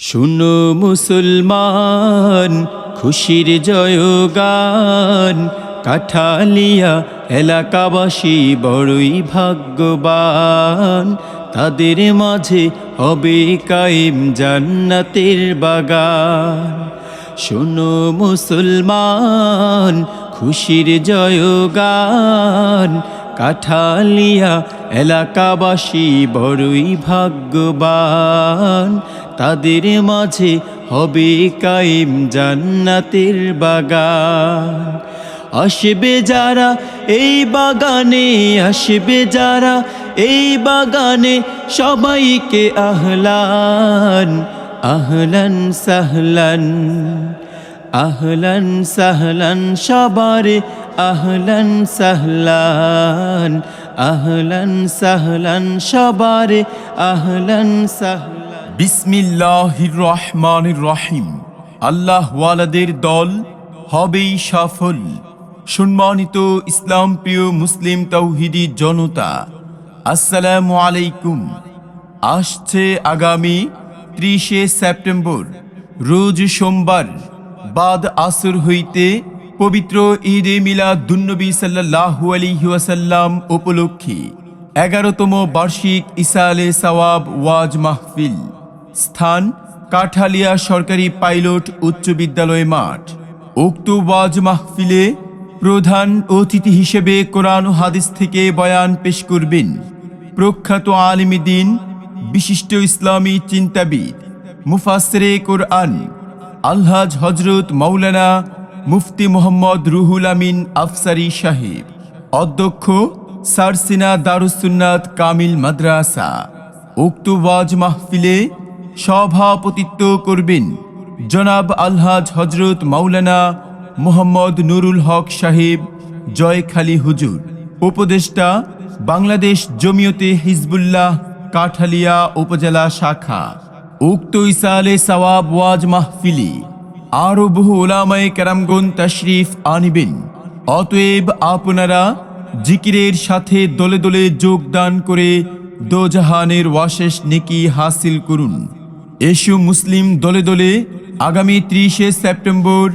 শুনো মুসলমান, খুশির জয়গান, কাঠালিয়া এলাকাবাসী বড়ই ভাগ্যবান। তাদের মাঝে হবে কায়েম জান্নাতের বাগান। শুনো মুসলমান, খুশির জয়গান, কাঠালিয়া এলাকাবাসী বড়ই ভাগ্যবান। তাদের মাঝে হবে কায়েম জান্নাতের বাগান। আসবে যারা এই বাগানে, আসবে যারা এই বাগানে, সবাইকে আহলান আহলান সাহলান, আহলান সাহলান সবারে, আহলান সাহলান, আহলান সাহলান সবারে, আহলান সাহলান। বিসমিল্লাহির রহমানির রহিম। আল্লাহ ওয়ালাদের দল হবেই সফল। সম্মানিত ইসলাম প্রিয় মুসলিম তাওহীদি জনতা, আসসালামু আলাইকুম। আসছে আগামী 30শে সেপ্টেম্বর রোজ সোমবার বাদ আসর হইতে পবিত্র ঈদে মিলাদুন্নবী সাল্লাল্লাহু আলাইহি ওয়াসাল্লাম উপলক্ষে 11তম বার্ষিক ইসালে সওয়াব ওয়াজ মাহফিল। স্থান কাঠালিয়া সরকারি পাইলট উচ্চ বিদ্যালয় মাঠ। উক্ত ওয়াজ মাহফিলে প্রধান অতিথি হিসেবে কোরআন ও হাদিস থেকে বয়ান পেশ করবেন প্রখ্যাত আলিম দ্বীন, বিশিষ্ট ইসলামী চিন্তাবিদ, মুফাসসিরে কোরআন আলহাজ হযরত মাওলানা মুফতি মোহাম্মদ রুহুল আমিন আফসারী সাহেব, অধ্যক্ষ সারসিনা দারুস সুন্নাত কামিল মাদ্রাসা। উক্ত ওয়াজ মাহফিলে সভাপতিত্ব করবেন জনাব আলহাজ হযরত মাওলানা মোহাম্মদ নুরুল হক সাহেব জয়খালী হুজুর, উপদেষ্টা বাংলাদেশ জমিয়তে হিজবুল্লাহ কাঠালিয়া উপজেলা শাখা। উক্ত ইসালে সওয়াব ওয়াজ মাহফিলে আরো বহু উলামায়ে কেরামগণ তাশরিফ আনিবেন। অতএব আপনারা জিকিরের সাথে দলে দলে যোগদান করে দোজাহানের ওয়াশেষ নেকি হাসিল করুন। এসো মুসলিম দলে দলে আগামী 30শে সেপ্টেম্বর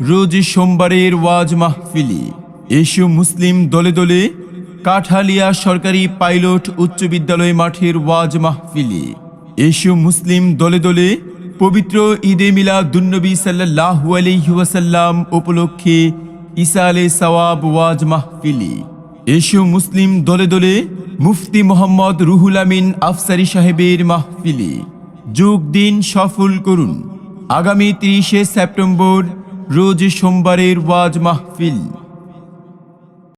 রোজ সোমবারের ওয়াজ মাহফিলে। এসো মুসলিম দলে দলে কাঠালিয়া সরকারি পাইলট উচ্চ বিদ্যালয় মাঠের ওয়াজ মাহফিলে। এসো মুসলিম দলে দলে পবিত্র ঈদে মিলাদুন্নবী সাল্লাল্লাহু আলাইহি ওয়াসাল্লাম উপলক্ষে ইসালে সওয়াব ওয়াজ মাহফিলে। এসো মুসলিম দলে দলে মুফতি মোহাম্মদ রুহুল আমিন আফসারী সাহেবের মাহফিলে যোগ দিন, সফল করুন আগামী 30শে সেপ্টেম্বর রোজ সোমবারের ওয়াজ মাহফিল।